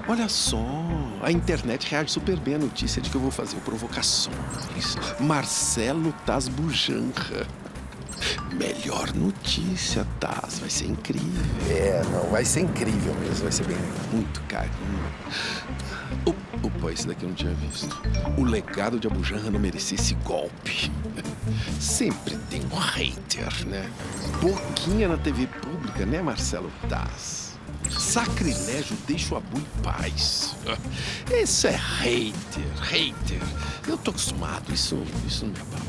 Olha só, a internet reage super bem à notícia de que eu vou fazer o Provocações. Marcelo Taz Bujanra. Melhor notícia, Taz. Vai ser incrível. Não, vai ser incrível mesmo, vai ser bem legal. Muito carinho. Opa, esse daqui eu não tinha visto. O legado de Abujanra não merecia esse golpe. Sempre tem um hater, né? Boquinha na TV pública, né, Marcelo Taz? Sacrilégio, deixa o Abu em paz. Isso é hater. Eu tô acostumado, isso não me abala.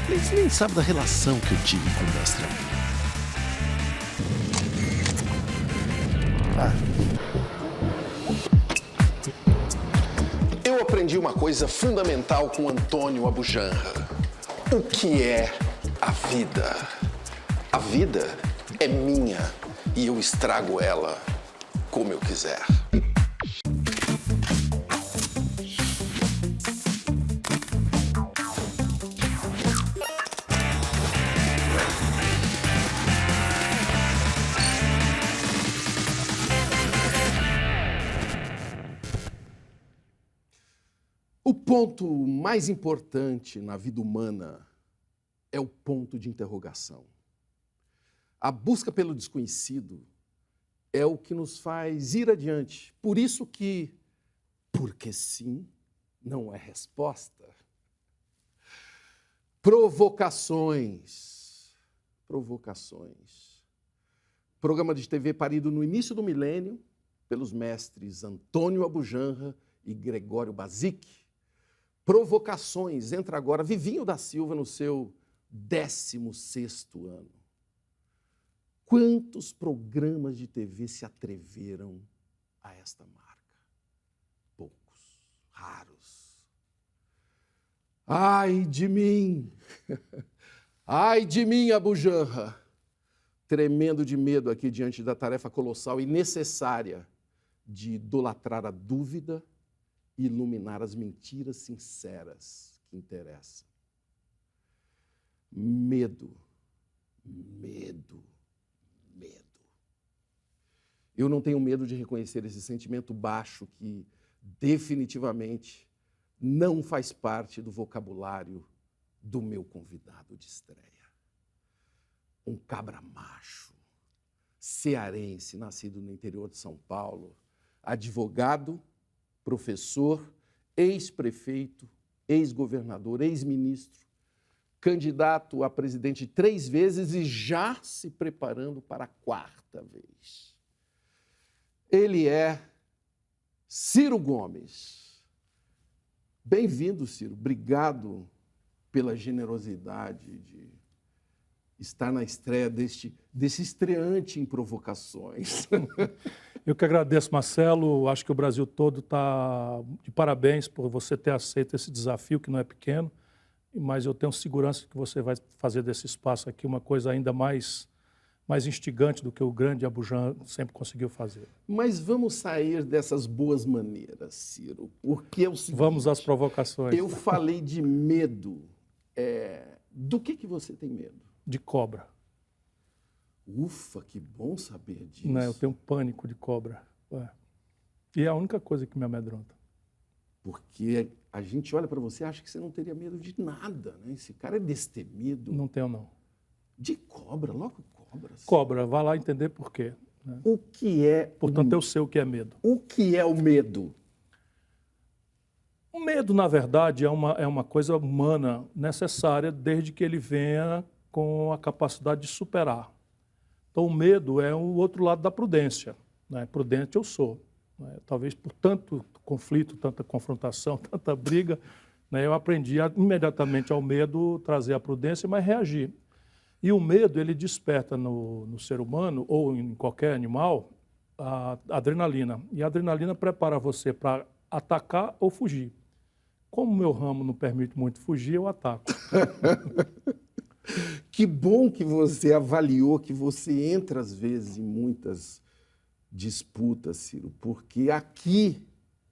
Eles nem sabem da relação que eu tive com o mestre Abu. Eu aprendi uma coisa fundamental com Antônio Abujanra. O que é a vida? A vida é minha e eu estrago ela como eu quiser. O ponto mais importante na vida humana é o ponto de interrogação. A busca pelo desconhecido é o que nos faz ir adiante. Por isso que, porque sim, não é resposta. Provocações. Programa de TV parido no início do milênio pelos mestres Antônio Abujanra e Gregório Bazic. Provocações, entra agora Vivinho da Silva no seu 16º ano. Quantos programas de TV se atreveram a esta marca? Poucos, raros. Ai de mim! Ai de mim, Abujanra! Tremendo de medo aqui diante da tarefa colossal e necessária de idolatrar a dúvida e iluminar as mentiras sinceras que interessam. Medo. Eu não tenho medo de reconhecer esse sentimento baixo que definitivamente não faz parte do vocabulário do meu convidado de estreia. Um cabra macho, cearense, nascido no interior de São Paulo, advogado, professor, ex-prefeito, ex-governador, ex-ministro, candidato a presidente 3 vezes e já se preparando para a 4ª vez. Ele é Ciro Gomes. Bem-vindo, Ciro. Obrigado pela generosidade de estar na estreia desse estreante em Provocações. Eu que agradeço, Marcelo. Acho que o Brasil todo está de parabéns por você ter aceito esse desafio, que não é pequeno, mas eu tenho segurança que você vai fazer desse espaço aqui uma coisa ainda mais instigante do que o grande Abujanra sempre conseguiu fazer. Mas vamos sair dessas boas maneiras, Ciro, porque é o seguinte... Vamos às provocações. Eu falei de medo. Do que você tem medo? De cobra. Ufa, que bom saber disso. Não, eu tenho pânico de cobra. E é a única coisa que me amedronta. Porque a gente olha para você e acha que você não teria medo de nada, né? Esse cara é destemido. Não tenho, não. De cobra, logo cobra. Cobra, vá lá entender por quê. Né? O que é... Portanto, eu sei o que é medo. O que é o medo? O medo, na verdade, é uma coisa humana necessária desde que ele venha com a capacidade de superar. Então, o medo é o outro lado da prudência. Né? Prudente eu sou. Né? Talvez por tanto conflito, tanta confrontação, tanta briga, né? Eu aprendi imediatamente ao medo trazer a prudência, mas reagir. E o medo, ele desperta no ser humano, ou em qualquer animal, a adrenalina. E a adrenalina prepara você para atacar ou fugir. Como o meu ramo não permite muito fugir, eu ataco. Que bom que você avaliou, que você entra, às vezes, em muitas disputas, Ciro, porque aqui,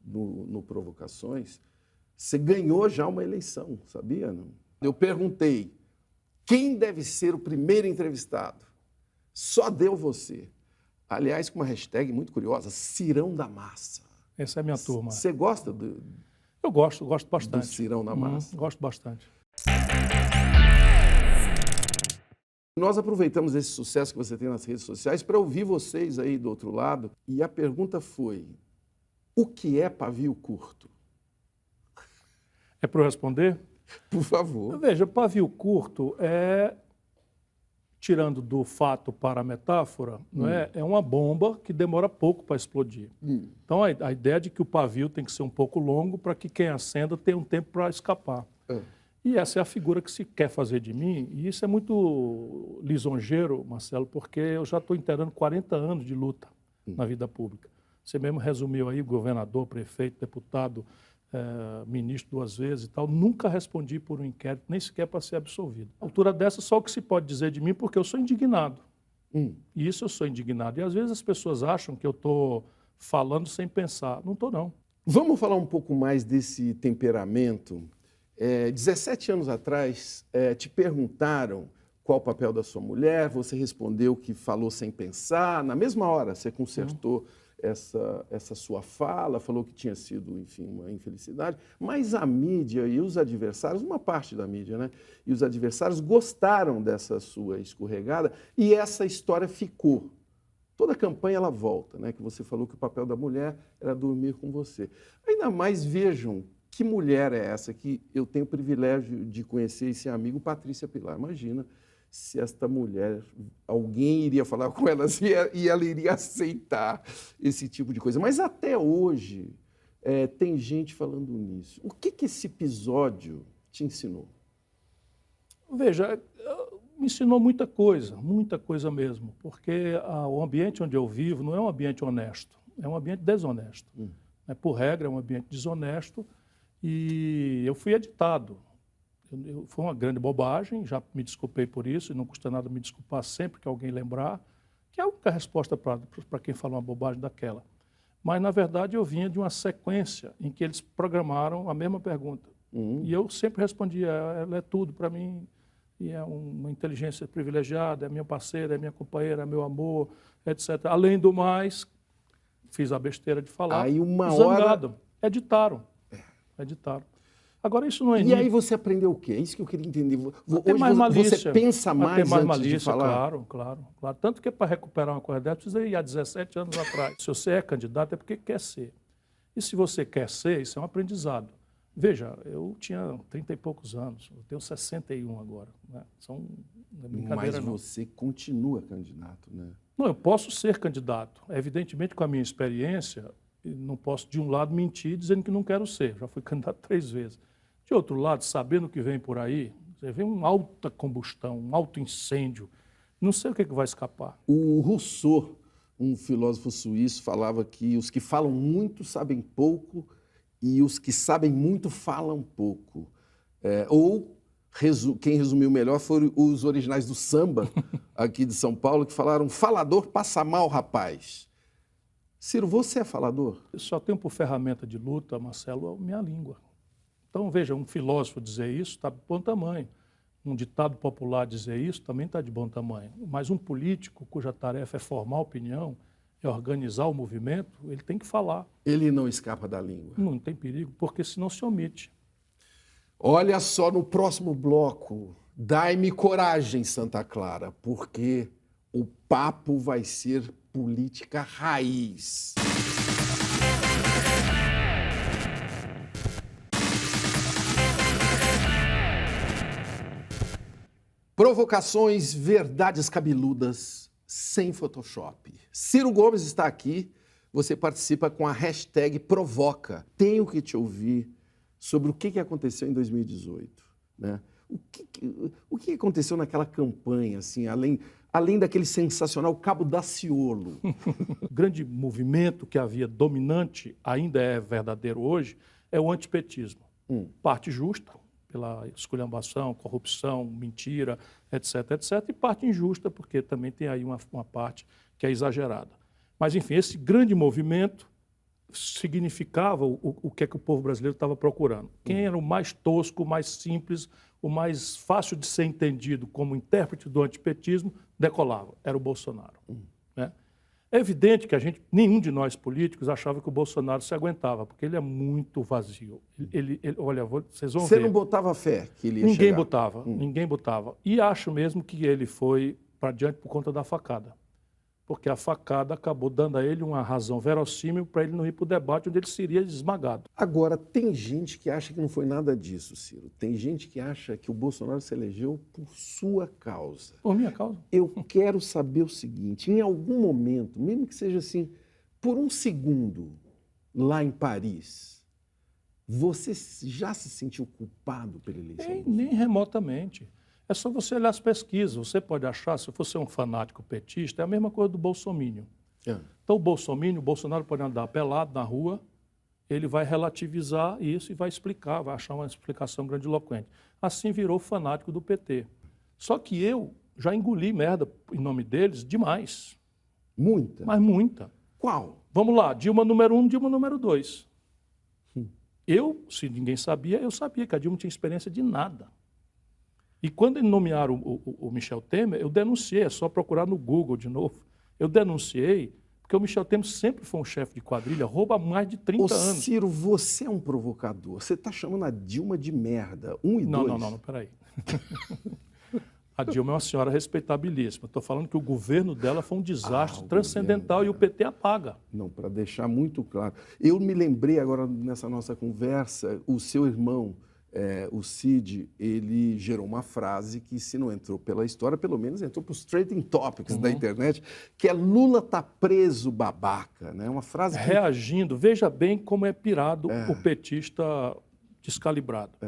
no Provocações, você ganhou já uma eleição, sabia? Não? Eu perguntei, quem deve ser o primeiro entrevistado? Só deu você. Aliás, com uma hashtag muito curiosa, Cirão da Massa. Essa é a minha turma. Você gosta Eu gosto do bastante. Cirão da Massa? Gosto bastante. Nós aproveitamos esse sucesso que você tem nas redes sociais para ouvir vocês aí do outro lado. E a pergunta foi, o que é pavio curto? É para eu responder? Por favor. Veja, pavio curto é, tirando do fato para a metáfora, não é? É uma bomba que demora pouco para explodir. Então, a ideia de que o pavio tem que ser um pouco longo para que quem acenda tenha um tempo para escapar. E essa é a figura que se quer fazer de mim, e isso é muito lisonjeiro, Marcelo, porque eu já estou inteirando 40 anos de luta na vida pública. Você mesmo resumiu aí, governador, prefeito, deputado, ministro 2 vezes e tal, nunca respondi por um inquérito, nem sequer para ser absolvido. À altura dessa, só o que se pode dizer de mim, porque eu sou indignado. E isso eu sou indignado. E às vezes as pessoas acham que eu estou falando sem pensar. Não estou, não. Vamos falar um pouco mais desse temperamento. 17 anos atrás, te perguntaram qual o papel da sua mulher, você respondeu que falou sem pensar. Na mesma hora, você consertou essa sua fala, falou que tinha sido, enfim, uma infelicidade. Mas a mídia e os adversários, uma parte da mídia, né? E os adversários gostaram dessa sua escorregada e essa história ficou. Toda a campanha ela volta, né? Que você falou que o papel da mulher era dormir com você. Ainda mais vejam que mulher é essa que eu tenho o privilégio de conhecer e ser amigo, Patrícia Pilar. Imagina se esta mulher, alguém iria falar com ela e ela iria aceitar esse tipo de coisa. Mas até hoje tem gente falando nisso. O que esse episódio te ensinou? Veja, me ensinou muita coisa mesmo, porque o ambiente onde eu vivo não é um ambiente honesto, é um ambiente desonesto. Por regra, é um ambiente desonesto e eu fui editado. Foi uma grande bobagem, já me desculpei por isso, e não custa nada me desculpar sempre que alguém lembrar, que é a única resposta para quem fala uma bobagem daquela. Mas, na verdade, eu vinha de uma sequência em que eles programaram a mesma pergunta. E eu sempre respondia, ela é tudo para mim, e é uma inteligência privilegiada, é minha parceira, é minha companheira, é meu amor, etc. Além do mais, fiz a besteira de falar, aí uma zangado. Hora... Editaram. Agora, isso não é... E aí você aprendeu o quê? É isso que eu queria entender. Hoje mais malícia, você pensa mais mais antes malícia, de falar? Claro. Tanto que para recuperar uma coisa dessa, precisa ir há 17 anos atrás. Se você é candidato, é porque quer ser. E se você quer ser, isso é um aprendizado. Veja, eu tinha 30 e poucos anos, eu tenho 61 agora. Né? Não é brincadeira, mas você continua candidato, né? Não, eu posso ser candidato. Evidentemente, com a minha experiência, não posso, de um lado, mentir dizendo que não quero ser. Já fui candidato 3 vezes. De outro lado, sabendo o que vem por aí, você vê uma alta combustão, um alto incêndio, não sei o que vai escapar. O Rousseau, um filósofo suíço, falava que os que falam muito sabem pouco e os que sabem muito falam pouco. Quem resumiu melhor foram os originais do samba, aqui de São Paulo, que falaram, falador passa mal, rapaz. Ciro, você é falador? Eu só tenho por ferramenta de luta, Marcelo, a minha língua. Então, veja, um filósofo dizer isso está de bom tamanho. Um ditado popular dizer isso também está de bom tamanho. Mas um político cuja tarefa é formar opinião, é organizar o movimento, ele tem que falar. Ele não escapa da língua. Não tem perigo, porque senão se omite. Olha só, no próximo bloco, dai-me coragem, Santa Clara, porque o papo vai ser política raiz. Provocações, verdades cabeludas, sem Photoshop. Ciro Gomes está aqui, você participa com a hashtag Provoca. Tenho que te ouvir sobre o que aconteceu em 2018. Né? O que aconteceu naquela campanha, assim, além daquele sensacional Cabo Daciolo? O grande movimento que havia dominante, ainda é verdadeiro hoje, é o antipetismo. Parte justa, pela esculhambação, corrupção, mentira, etc., e parte injusta, porque também tem aí uma parte que é exagerada. Mas, enfim, esse grande movimento significava o que é que o povo brasileiro estava procurando. Quem era o mais tosco, o mais simples, o mais fácil de ser entendido como intérprete do antipetismo, decolava. Era o Bolsonaro. Né? É evidente que nenhum de nós políticos achava que o Bolsonaro se aguentava, porque ele é muito vazio. Olha, vocês vão ver. Você não botava fé que ele ia Ninguém chegar? botava, ninguém botava. E acho mesmo que ele foi para diante por conta da facada. Porque a facada acabou dando a ele uma razão verossímil para ele não ir para o debate onde ele seria esmagado. Agora, tem gente que acha que não foi nada disso, Ciro. Tem gente que acha que o Bolsonaro se elegeu por sua causa. Por minha causa. Eu quero saber o seguinte, em algum momento, mesmo que seja assim, por um segundo, lá em Paris, você já se sentiu culpado pela eleição? Nem remotamente. É só você olhar as pesquisas. Você pode achar, se você é um fanático petista, é a mesma coisa do bolsomínio. Então, o Bolsonaro pode andar pelado na rua, ele vai relativizar isso e vai explicar, vai achar uma explicação grandiloquente. Assim virou fanático do PT. Só que eu já engoli merda em nome deles demais. Muita? Mas muita. Qual? Vamos lá, Dilma número 1, Dilma número 2. Eu, se ninguém sabia, eu sabia que a Dilma não tinha experiência de nada. E quando nomearam o Michel Temer, eu denunciei, é só procurar no Google de novo. Eu denunciei, porque o Michel Temer sempre foi um chefe de quadrilha, rouba há mais de 30 anos. Ciro, você é um provocador. Você está chamando a Dilma de merda. 1 e 2. Não, peraí. A Dilma é uma senhora respeitabilíssima. Estou falando que o governo dela foi um desastre transcendental e o PT apaga. Não, para deixar muito claro. Eu me lembrei agora nessa nossa conversa, o seu irmão, o Cid, ele gerou uma frase que, se não entrou pela história, pelo menos entrou para os trending topics da internet, que é Lula tá preso, babaca. Né? Uma frase que... Reagindo, veja bem como é pirado o petista descalibrado.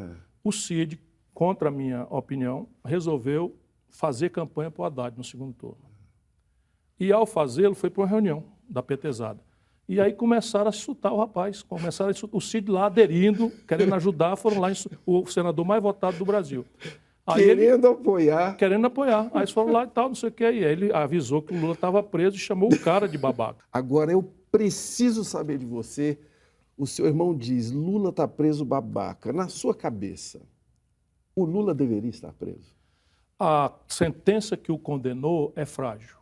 O Cid, contra a minha opinião, resolveu fazer campanha para o Haddad no segundo turno. E, ao fazê-lo, foi para uma reunião da petezada. E aí começaram a insultar o rapaz, o Cid lá aderindo, querendo ajudar, foram lá, o senador mais votado do Brasil. Aí apoiar. Querendo apoiar. Aí eles foram lá e tal, não sei o quê. E aí ele avisou que o Lula estava preso e chamou o cara de babaca. Agora, eu preciso saber de você. O seu irmão diz, Lula está preso, babaca. Na sua cabeça, o Lula deveria estar preso? A sentença que o condenou é frágil.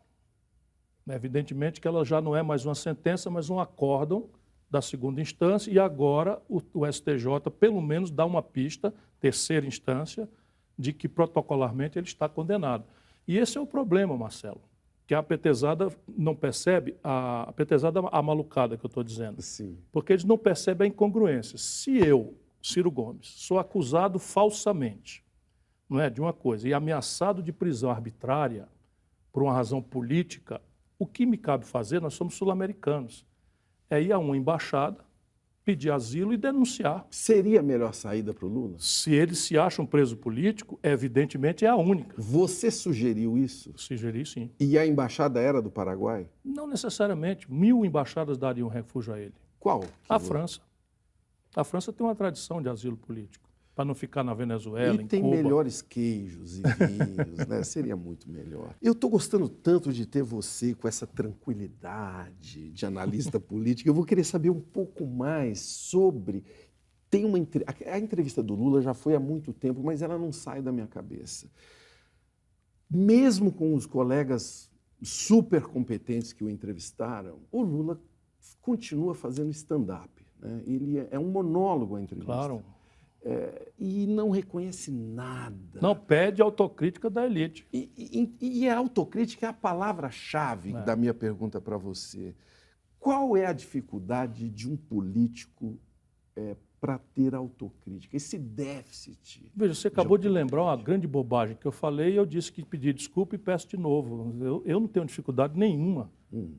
Evidentemente que ela já não é mais uma sentença, mas um acórdão da segunda instância, e agora o STJ, pelo menos, dá uma pista, terceira instância, de que protocolarmente ele está condenado. E esse é o problema, Marcelo, que a petezada não percebe, a petezada amalucada que eu estou dizendo. Sim. Porque eles não percebem a incongruência. Se eu, Ciro Gomes, sou acusado falsamente, não é, de uma coisa, e ameaçado de prisão arbitrária por uma razão política, o que me cabe fazer, nós somos sul-americanos, é ir a uma embaixada, pedir asilo e denunciar. Seria a melhor saída para o Lula? Se eles se acham preso político, evidentemente é a única. Você sugeriu isso? Sugeri, sim. E a embaixada era do Paraguai? Não necessariamente. 1000 embaixadas dariam refúgio a ele. Qual? A França. A França tem uma tradição de asilo político, para não ficar na Venezuela, em Cuba. E tem melhores queijos e vinhos, né? Seria muito melhor. Eu estou gostando tanto de ter você com essa tranquilidade de analista político. Eu vou querer saber um pouco mais sobre... A entrevista do Lula já foi há muito tempo, mas ela não sai da minha cabeça. Mesmo com os colegas super competentes que o entrevistaram, o Lula continua fazendo stand-up. Né? Ele é um monólogo a entrevista. Claro. E não reconhece nada. Não pede autocrítica da elite. E a autocrítica é a palavra-chave da minha pergunta para você. Qual é a dificuldade de um político para ter autocrítica? Esse déficit. Veja, você acabou de lembrar uma grande bobagem que eu falei e eu disse que pedi desculpa e peço de novo. Eu não tenho dificuldade nenhuma.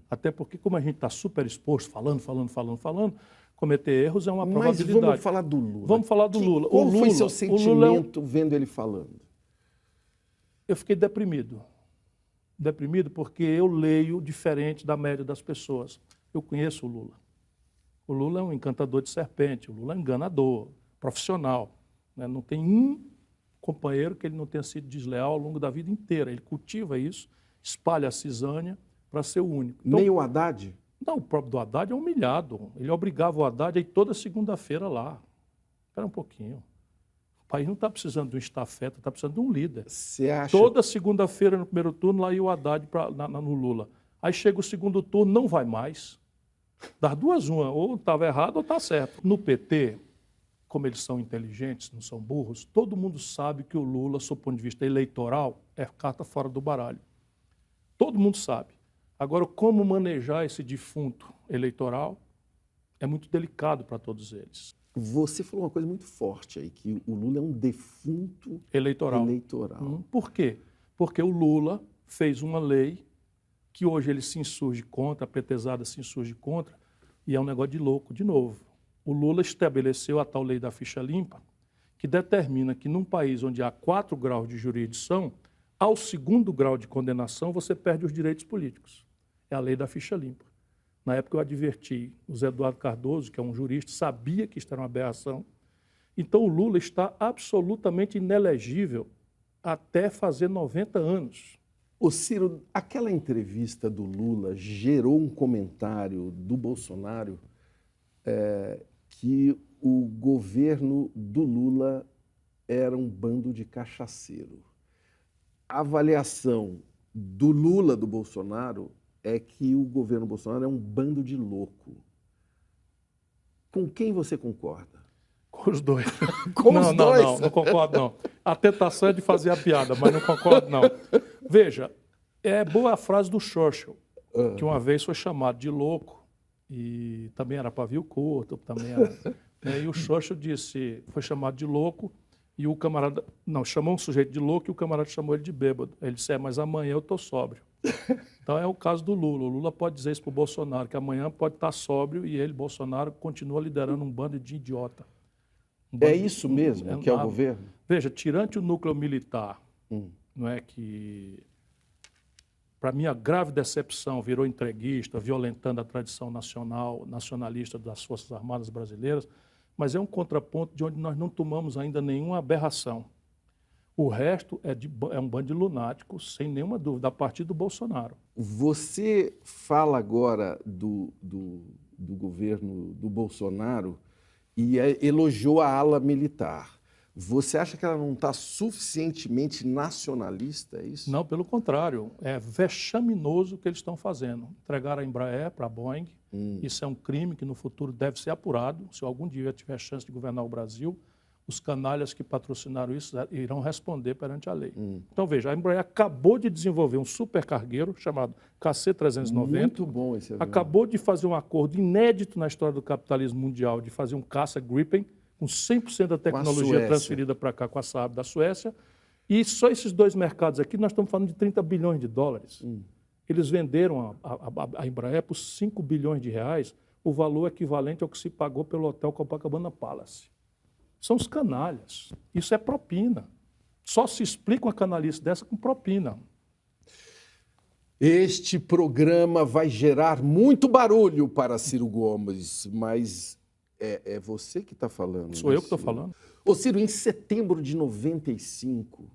Até porque, como a gente está super exposto, falando, cometer erros é uma probabilidade. Mas vamos falar do Lula. Vamos falar do Lula. Qual foi seu sentimento vendo ele falando? Eu fiquei deprimido. Deprimido porque eu leio diferente da média das pessoas. Eu conheço o Lula. O Lula é um encantador de serpente, o Lula é enganador, profissional. Né? Não tem um companheiro que ele não tenha sido desleal ao longo da vida inteira. Ele cultiva isso, espalha a cisânia para ser o único. Então, nem o Haddad? Não, o próprio do Haddad é humilhado. Ele obrigava o Haddad a ir toda segunda-feira lá. Espera um pouquinho. O país não está precisando de um estafeta, está precisando de um líder. Você acha... Toda segunda-feira, no primeiro turno, lá ia o Haddad no Lula. Aí chega o segundo turno, não vai mais. Das duas, uma, ou estava errado ou está certo. No PT, como eles são inteligentes, não são burros, todo mundo sabe que o Lula, sob o ponto de vista eleitoral, é carta fora do baralho. Todo mundo sabe. Agora, como manejar esse defunto eleitoral é muito delicado para todos eles. Você falou uma coisa muito forte aí, que o Lula é um defunto Eleitoral. Por quê? Porque o Lula fez uma lei que hoje ele se insurge contra, a petezada se insurge contra, e é um negócio de louco, de novo. O Lula estabeleceu a tal lei da ficha limpa, que determina que num país onde há 4 graus de jurisdição, ao 2º grau de condenação, você perde os direitos políticos. É a lei da ficha limpa. Na época eu adverti, o Zé Eduardo Cardoso, que é um jurista, sabia que isso era uma aberração. Então o Lula está absolutamente inelegível até fazer 90 anos. Ô Ciro, aquela entrevista do Lula gerou um comentário do Bolsonaro que o governo do Lula era um bando de cachaceiro. A avaliação do Lula, do Bolsonaro, é que o governo Bolsonaro é um bando de louco. Com quem você concorda? Com os dois. Com os dois? Não concordo não. A tentação é de fazer a piada, mas não concordo não. Veja, é boa a frase do Churchill, que uma vez foi chamado de louco, e também era pavio curto, também era... E o Churchill disse, foi chamado de louco, e o camarada... Não, chamou um sujeito de louco e o camarada chamou ele de bêbado. Ele disse, mas amanhã eu estou sóbrio. Então é o caso do Lula. O Lula pode dizer isso para o Bolsonaro, que amanhã pode estar sóbrio e ele, Bolsonaro, continua liderando um bando de idiota. É isso mesmo que é o governo? Veja, tirante o núcleo militar, não é que, para minha grave decepção, virou entreguista, violentando a tradição nacionalista das Forças Armadas brasileiras, mas é um contraponto de onde nós não tomamos ainda nenhuma aberração. O resto é um bando de lunáticos, sem nenhuma dúvida, a partir do Bolsonaro. Você fala agora do governo do Bolsonaro e elogiou a ala militar. Você acha que ela não está suficientemente nacionalista, é isso? Não, pelo contrário. É vexaminoso o que eles estão fazendo. Entregar a Embraer para a Boeing, isso é um crime que no futuro deve ser apurado. Se algum dia tiver chance de governar o Brasil, os canalhas que patrocinaram isso irão responder perante a lei. Então, veja, a Embraer acabou de desenvolver um supercargueiro chamado KC-390. Muito bom esse avião. Acabou de fazer um acordo inédito na história do capitalismo mundial, de fazer um caça Gripen, com 100% da tecnologia transferida para cá com a Saab da Suécia. E só esses dois mercados aqui, nós estamos falando de 30 bilhões de dólares. Eles venderam a Embraer por 5 bilhões de reais, o valor equivalente ao que se pagou pelo Hotel Copacabana Palace. São os canalhas. Isso é propina. Só se explica uma canalice dessa com propina. Este programa vai gerar muito barulho para Ciro Gomes, mas é você que está falando. Sou eu que estou falando. Ô Ciro, em setembro de 95,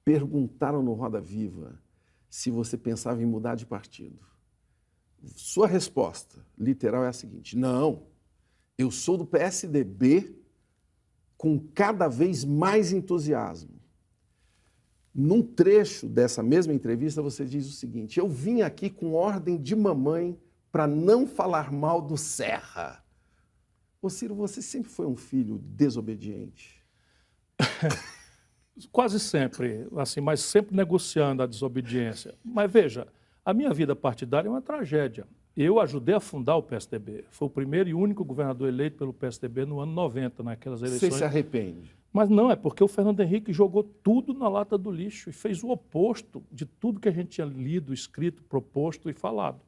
perguntaram no Roda Viva se você pensava em mudar de partido. Sua resposta literal é a seguinte: não, eu sou do PSDB com cada vez mais entusiasmo. Num trecho dessa mesma entrevista, você diz o seguinte: eu vim aqui com ordem de mamãe para não falar mal do Serra. Ô Ciro, você sempre foi um filho desobediente? Quase sempre, assim, mas sempre negociando a desobediência. Mas veja, a minha vida partidária é uma tragédia. Eu ajudei a fundar o PSDB. Foi o primeiro e único governador eleito pelo PSDB no ano 90, naquelas eleições. Você se arrepende? Mas não, é porque o Fernando Henrique jogou tudo na lata do lixo e fez o oposto de tudo que a gente tinha lido, escrito, proposto e falado.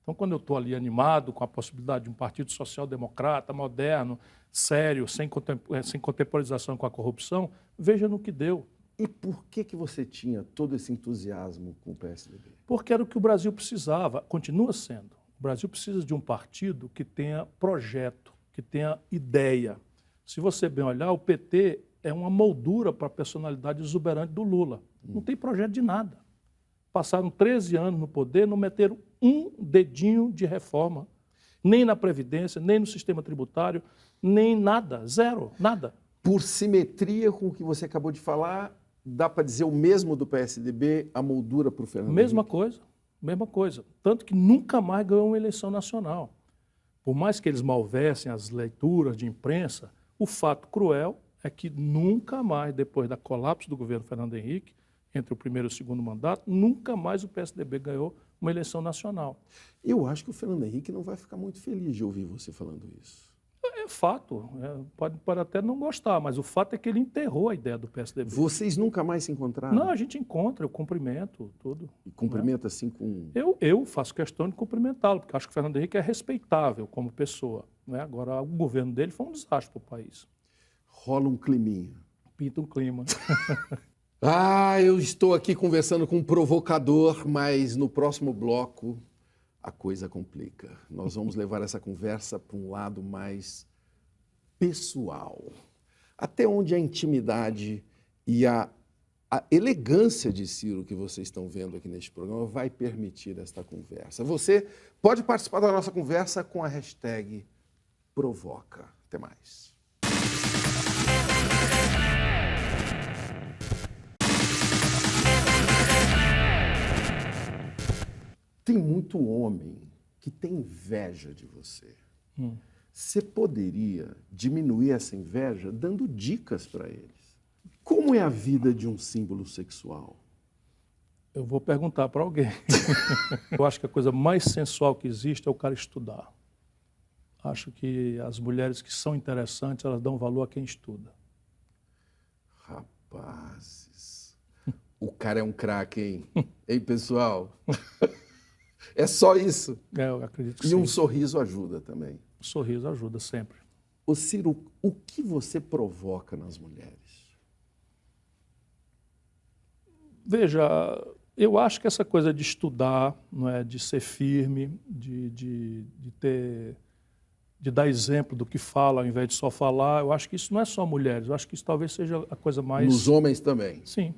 Então, quando eu estou ali animado com a possibilidade de um partido social-democrata, moderno, sério, sem contemporização com a corrupção, veja no que deu. E por que você tinha todo esse entusiasmo com o PSDB? Porque era o que o Brasil precisava, continua sendo. O Brasil precisa de um partido que tenha projeto, que tenha ideia. Se você bem olhar, o PT é uma moldura para a personalidade exuberante do Lula. Não tem projeto de nada. Passaram 13 anos no poder, não meteram um dedinho de reforma. Nem na Previdência, nem no sistema tributário, nem nada. Zero, nada. Por simetria com o que você acabou de falar, dá para dizer o mesmo do PSDB, a moldura para o Fernando Mesma Henrique? coisa, mesma coisa. Tanto que nunca mais ganhou uma eleição nacional. Por mais que eles malversem as leituras de imprensa, o fato cruel é que nunca mais, depois do colapso do governo Fernando Henrique, entre o primeiro e o segundo mandato, nunca mais o PSDB ganhou uma eleição nacional. Eu acho que o Fernando Henrique não vai ficar muito feliz de ouvir você falando isso. É fato, pode até não gostar, mas o fato é que ele enterrou a ideia do PSDB. Vocês nunca mais se encontraram? Não, a gente encontra, eu cumprimento, tudo. E cumprimenta assim com... Eu faço questão de cumprimentá-lo, porque acho que o Fernando Henrique é respeitável como pessoa. Né? Agora, o governo dele foi um desastre para o país. Rola um climinha. Pinta um clima. Eu estou aqui conversando com um provocador, mas no próximo bloco a coisa complica. Nós vamos levar essa conversa para um lado mais pessoal. Até onde a intimidade e a elegância de Ciro que vocês estão vendo aqui neste programa vai permitir esta conversa. Você pode participar da nossa conversa com a hashtag Provoca. Até mais. Tem muito homem que tem inveja de você. Você poderia diminuir essa inveja dando dicas para eles. Como é a vida de um símbolo sexual? Eu vou perguntar para alguém. Eu acho que a coisa mais sensual que existe é o cara estudar. Acho que as mulheres que são interessantes, elas dão valor a quem estuda. Rapazes, o cara é um craque, hein? Hein, pessoal? É só isso. Eu acredito que E sim. um sorriso ajuda também. O sorriso ajuda sempre. Ô Ciro, o que você provoca nas mulheres? Veja, eu acho que essa coisa de estudar, não é, de ser firme, de dar exemplo do que fala ao invés de só falar, eu acho que isso não é só mulheres, eu acho que isso talvez seja a coisa mais... Nos homens também. Sim.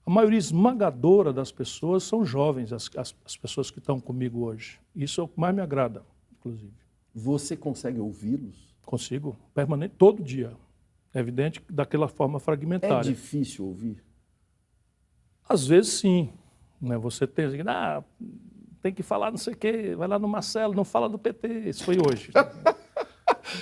A maioria esmagadora das pessoas são jovens, as pessoas que estão comigo hoje. Isso é o que mais me agrada, inclusive. Você consegue ouvi-los? Consigo, permanente, todo dia. É evidente que daquela forma É fragmentária. difícil ouvir? Às vezes, sim. Né? Você tem que falar não sei o quê, vai lá no Marcelo, não fala do PT. Isso foi hoje.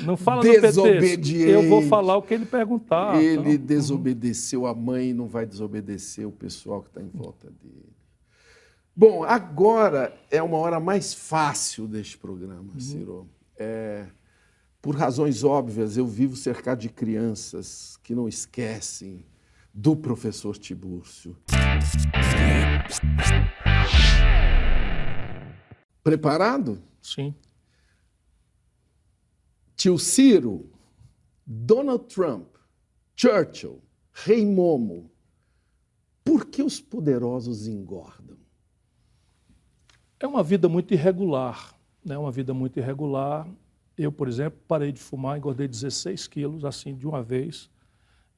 Não fala do PT. Desobediente. Eu vou falar o que ele perguntar. Ele então. desobedeceu a mãe e não vai desobedecer o pessoal que está em volta dele. Bom, agora é uma hora mais fácil deste programa, Ciro. Por razões óbvias, eu vivo cercado de crianças que não esquecem do professor Tibúrcio. Preparado? Sim. Tio Ciro, Donald Trump, Churchill, Rei Momo. Por que os poderosos engordam? É uma vida muito irregular. Né? Uma vida muito irregular. Eu, por exemplo, parei de fumar, engordei 16 quilos, assim, de uma vez.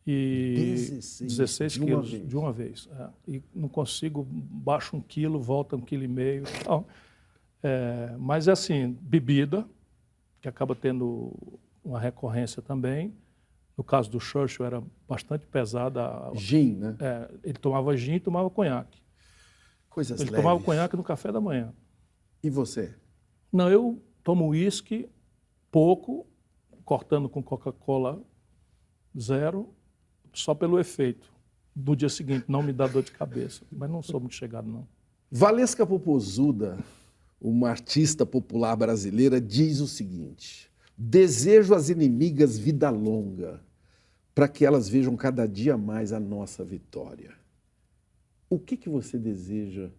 E 16 quilos de uma vez. E não consigo, baixo 1 quilo, volta 1,5 quilo. Então, mas é assim, bebida, que acaba tendo uma recorrência também. No caso do Churchill, era bastante pesada. Gin, né? Ele tomava gin e tomava conhaque. Coisas Ele leves. tomava conhaque no café da manhã. E você? Não, eu tomo uísque pouco, cortando com Coca-Cola 0, só pelo efeito. No dia seguinte, não me dá dor de cabeça. Mas não sou muito chegado, não. Valesca Popozuda, uma artista popular brasileira, diz o seguinte: desejo às inimigas vida longa, para que elas vejam cada dia mais a nossa vitória. O que você deseja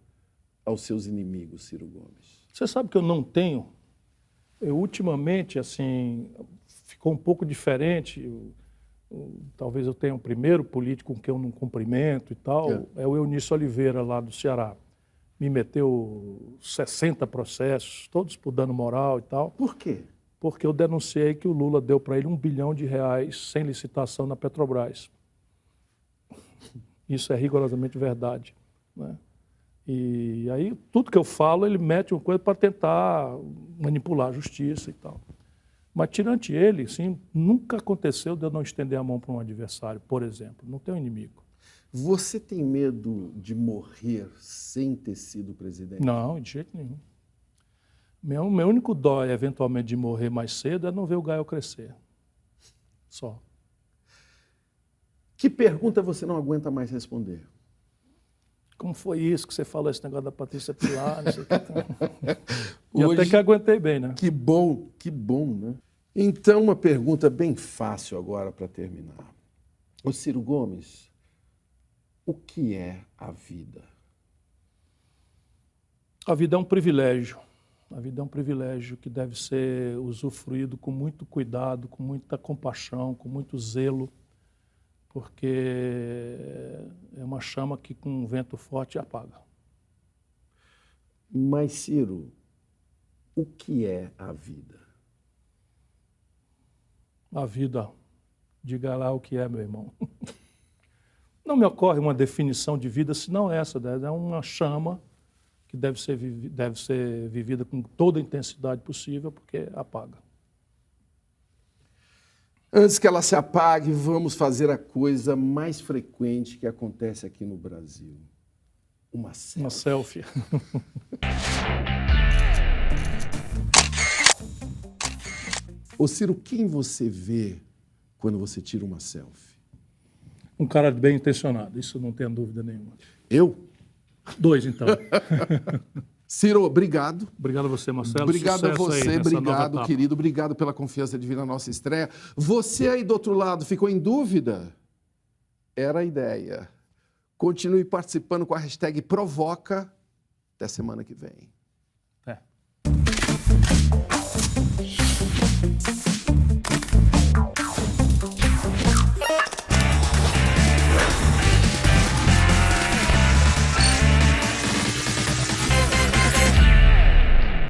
aos seus inimigos, Ciro Gomes? Você sabe que eu não tenho? Ultimamente, assim, ficou um pouco diferente. Talvez eu tenha um primeiro político com quem eu não cumprimento e tal. É o Eunício Oliveira, lá do Ceará. Me meteu 60 processos, todos por dano moral e tal. Por quê? Porque eu denunciei que o Lula deu para ele R$1 bilhão sem licitação na Petrobras. Isso é rigorosamente verdade. Né? E aí, tudo que eu falo, ele mete uma coisa para tentar manipular a justiça e tal. Mas, tirante ele, sim, nunca aconteceu de eu não estender a mão para um adversário, por exemplo. Não tenho inimigo. Você tem medo de morrer sem ter sido presidente? Não, de jeito nenhum. Meu único dó, eventualmente, de morrer mais cedo é não ver o Gael crescer. Só. Que pergunta você não aguenta mais responder? Como foi isso que você falou, esse negócio da Patrícia Pilar, não sei o que. E Hoje- até que aguentei bem, né? Que bom, né? Então, uma pergunta bem fácil agora para terminar. Ô Ciro Gomes, o que é a vida? A vida é um privilégio. A vida é um privilégio que deve ser usufruído com muito cuidado, com muita compaixão, com muito zelo, porque é uma chama que com um vento forte apaga. Mas, Ciro, o que é a vida? A vida, diga lá o que é, meu irmão. Não me ocorre uma definição de vida senão essa, é uma chama que deve ser vivida com toda a intensidade possível, porque apaga. Antes que ela se apague, vamos fazer a coisa mais frequente que acontece aqui no Brasil. Uma selfie. Uma selfie. Ô Ciro, quem você vê quando você tira uma selfie? Um cara bem intencionado, isso não tenho dúvida nenhuma. Eu? 2, então. Ciro, obrigado. Obrigado a você, Marcelo. Obrigado a Sucesso aí você, nessa nova obrigado, etapa. querido. Obrigado pela confiança de vir na nossa estreia. Você aí do outro lado ficou em dúvida? Era a ideia. Continue participando com a hashtag Provoca. Até semana que vem. É.